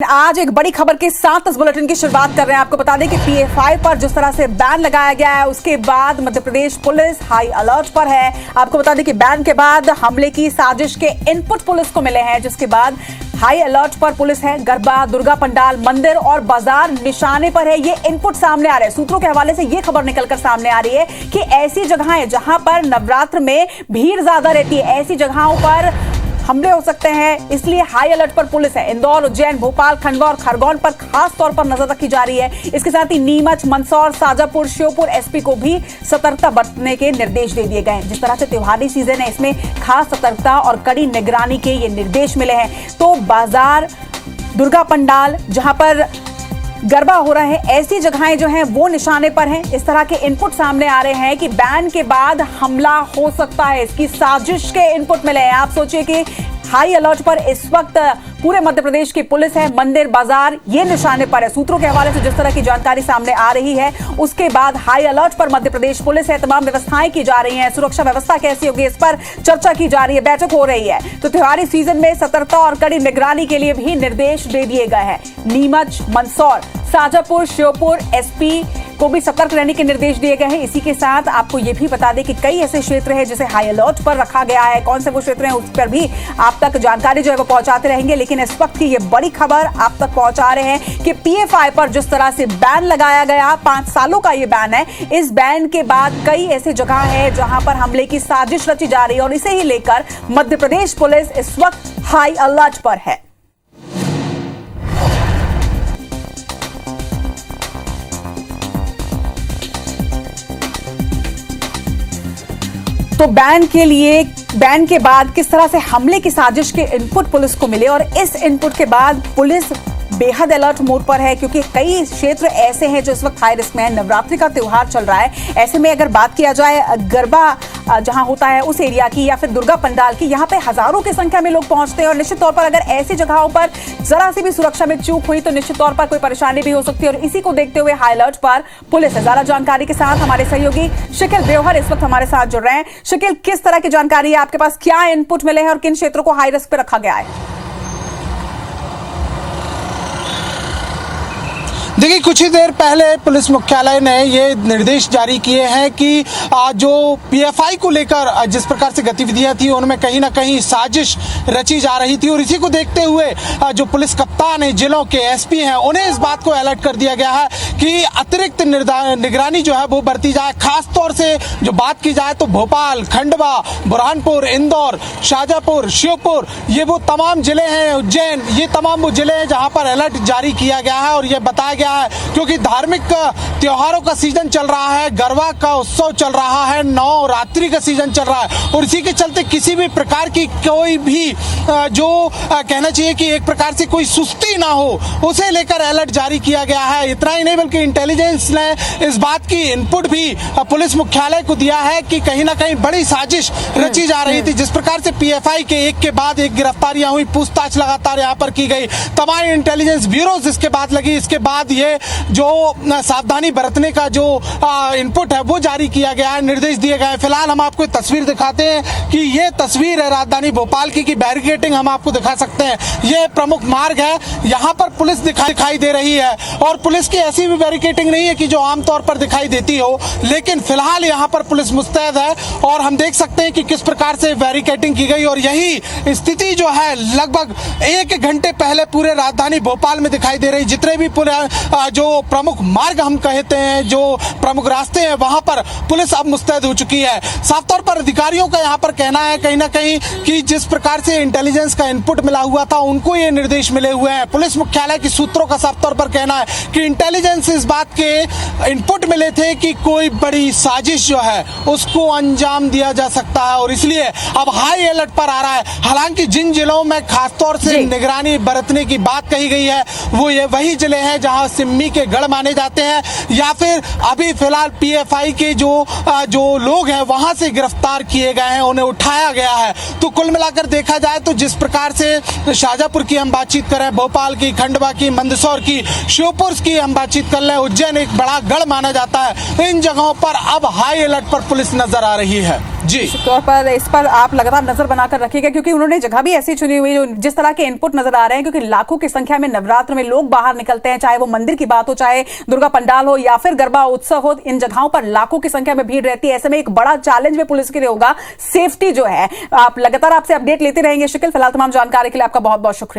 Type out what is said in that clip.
आज एक बड़ी खबर के साथ इस बुलेटिन की शुरुआत कर रहे हैं। आपको बता दें कि PFI पर जिस तरह से बैन लगाया गया है उसके बाद Madhya Pradesh police high alert पर है। आपको बता दें कि बैन के बाद हमले की साजिश के इनपुट पुलिस को मिले हैं, जिसके बाद हाई अलर्ट पर पुलिस है। गरबा, दुर्गा पंडाल, मंदिर और बाजार निशाने पर है। ये इनपुट सामने आ रहे हैं। सूत्रों के हवाले से ये खबर निकलकर सामने आ रही है कि ऐसी जगहें जहां पर नवरात्र में भीड़ ज्यादा रहती है, ऐसी जगहों पर हमले हो सकते हैं, इसलिए हाई अलर्ट पर पुलिस है। इंदौर, उज्जैन, भोपाल, खंडवा और खरगोन पर खास तौर पर नजर रखी जा रही है। इसके साथ ही नीमच, मंदसौर, शाजापुर, श्योपुर SP को भी सतर्कता बरतने के निर्देश दे दिए गए हैं। जिस तरह से त्योहारी सीजन है, इसमें खास सतर्कता और कड़ी निगरानी के ये निर्देश मिले हैं। तो बाजार, दुर्गा पंडाल, जहां पर गरबा हो रहा है, ऐसी जगहें जो हैं वो निशाने पर हैं। इस तरह के इनपुट सामने आ रहे हैं कि बैन के बाद हमला हो सकता है, इसकी साजिश के इनपुट मिले हैं। आप सोचिए कि हाई अलर्ट पर इस वक्त पूरे मध्य प्रदेश की पुलिस है। मंदिर, बाजार ये निशाने पर है। सूत्रों के हवाले से जिस तरह की जानकारी सामने आ रही है, उसके बाद हाई अलर्ट पर मध्य प्रदेश पुलिस है। तमाम व्यवस्थाएं की जा रही हैं। सुरक्षा व्यवस्था कैसी होगी, इस पर चर्चा की जा रही है, बैठक हो रही है। तो त्योहारी सीजन में सतर्कता और कड़ी निगरानी के लिए भी निर्देश दे दिए गए हैं। नीमच, मंदसौर, शाजापुर, श्योपुर SP को भी सतर्क रहने के निर्देश दिए गए हैं। इसी के साथ आपको यह भी बता दें कि कई ऐसे क्षेत्र हैं जिसे हाई अलर्ट पर रखा गया है। कौन से वो क्षेत्र हैं उस पर भी आप तक जानकारी जो है वो पहुंचाते रहेंगे। लेकिन इस वक्त की ये बड़ी खबर आप तक पहुंचा रहे हैं कि PFI पर जिस तरह से बैन लगाया गया, 5 सालों का ये बैन है, इस बैन के बाद कई ऐसी जगह है जहां पर हमले की साजिश रची जा रही है और इसे ही लेकर मध्य प्रदेश पुलिस इस वक्त हाई अलर्ट पर है। तो बैन के बाद किस तरह से हमले की साजिश के इनपुट पुलिस को मिले और इस इनपुट के बाद पुलिस बेहद अलर्ट मोड पर है, क्योंकि कई क्षेत्र ऐसे हैं जो इस वक्त हाई रिस्क में है। नवरात्रि का त्योहार चल रहा है। ऐसे में अगर बात किया जाए गरबा जहां होता है उस एरिया की या फिर दुर्गा पंडाल की, यहां पे हजारों की संख्या में लोग पहुंचते हैं और निश्चित तौर पर अगर ऐसी जगहों पर जरा सी भी सुरक्षा में चूक हुई तो निश्चित तौर पर कोई परेशानी भी हो सकती है। और इसी को देखते हुए हाई अलर्ट पर पुलिस है। ज्यादा जानकारी के साथ हमारे सहयोगी शकील देवहर इस वक्त हमारे साथ जुड़ रहे हैं। शकील, किस तरह की जानकारी है आपके पास, क्या इनपुट मिले हैं और किन क्षेत्रों को हाई रिस्क पे रखा गया है? देखिए, कुछ ही देर पहले पुलिस मुख्यालय ने ये निर्देश जारी किए हैं कि जो PFI को लेकर जिस प्रकार से गतिविधियां थी उनमें कहीं ना कहीं साजिश रची जा रही थी और इसी को देखते हुए जो पुलिस कप्तान है, जिलों के SP हैं, उन्हें इस बात को अलर्ट कर दिया गया है कि अतिरिक्त निगरानी जो है वो बरती जाए। खास तौर से जो बात की जाए तो भोपाल, खंडवा, बुरहानपुर, इंदौर, शाजापुर, श्योपुर, ये वो तमाम जिले हैं, उज्जैन, ये तमाम वो जिले हैं जहां पर अलर्ट जारी किया गया है। और ये बताया गया है क्योंकि धार्मिक त्योहारों का सीजन चल रहा है, गरबा का उत्सव चल रहा है, नवरात्रि का सीजन चल रहा है और इसी के चलते किसी भी प्रकार की कोई भी जो कहना चाहिए कि एक प्रकार से कोई सुस्ती ना हो, उसे लेकर अलर्ट जारी किया गया है। इतना ही नहीं बल्कि इंटेलिजेंस ने इस बात की इनपुट भी पुलिस मुख्यालय को दिया है कि कहीं ना कहीं बड़ी साजिश रची जा रही थी। जिस प्रकार से PFI के एक के बाद एक गिरफ्तारियां हुई, पूछताछ लगातार यहाँ पर की गई, तमाम इंटेलिजेंस ब्यूरोज इसके बाद लगी, इसके बाद ये जो सावधानी बरतने का जो इनपुट है वो जारी किया गया है, निर्देश दिए गए हैं। फिलहाल हम आपको तस्वीर दिखाते हैं कि ये तस्वीर है राजधानी भोपाल की बैरिकेडिंग हम आपको दिखा सकते हैं। ये प्रमुख मार्ग है, यहाँ पर पुलिस दिखाई दे रही है और पुलिस की ऐसी भी बैरिकेडिंग नहीं है कि जो आमतौर पर दिखाई देती हो, लेकिन फिलहाल यहाँ पर पुलिस मुस्तैद है और हम देख सकते हैं कि किस प्रकार से बैरिकेडिंग की गई। और यही स्थिति जो है लगभग 1 घंटे पहले पूरे राजधानी भोपाल में दिखाई दे रही। जितने भी जो प्रमुख मार्ग हम कहते हैं, जो प्रमुख रास्ते हैं, वहां पर पुलिस अब मुस्तैद हो चुकी है। साफ तौर पर अधिकारियों का यहां पर कहना है कहीं ना कहीं कि जिस प्रकार से इंटेलिजेंस का इनपुट मिला हुआ था उनको ये निर्देश मिले हुए हैं। पुलिस मुख्यालय की सूत्रों का साफ तौर पर कहना है कि इंटेलिजेंस इस बात के इनपुट मिले थे कि कोई बड़ी साजिश जो है उसको अंजाम दिया जा सकता है और इसलिए अब हाई अलर्ट पर आ रहा है। हालांकि जिन जिलों में खासतौर से निगरानी बरतने की बात कही गई है वो ये वही जिले हैं जहां सिम्मी के गढ़ माने जाते हैं या फिर अभी फिलहाल PFI के जो लोग हैं वहां से गिरफ्तार किए गए हैं, उन्हें उठाया गया है। तो कुल मिलाकर देखा जाए तो जिस प्रकार से शाजापुर की हम बातचीत करें, भोपाल की, खंडवा की, मंदसौर की, श्योपुर की हम बातचीत कर लें, उज्जैन एक बड़ा गढ़ माना जाता है, इन जगहों पर अब हाई अलर्ट पर पुलिस नजर आ रही है। जी तौर पर इस पर आप लगातार नजर बनाकर रखिएगा, क्योंकि उन्होंने जगह भी ऐसी चुनी हुई जो जिस तरह के इनपुट नजर आ रहे हैं, क्योंकि लाखों की संख्या में नवरात्र में लोग बाहर निकलते हैं, चाहे वो मंदिर की बात हो, चाहे दुर्गा पंडाल हो या फिर गरबा उत्सव हो, इन जगहों पर लाखों की संख्या में भीड़ रहती है। ऐसे में एक बड़ा चैलेंज में पुलिस के लिए होगा सेफ्टी जो है। आप लगातार आपसे अपडेट लेते रहेंगे शकील। फिलहाल तमाम जानकारी के लिए आपका बहुत बहुत शुक्रिया।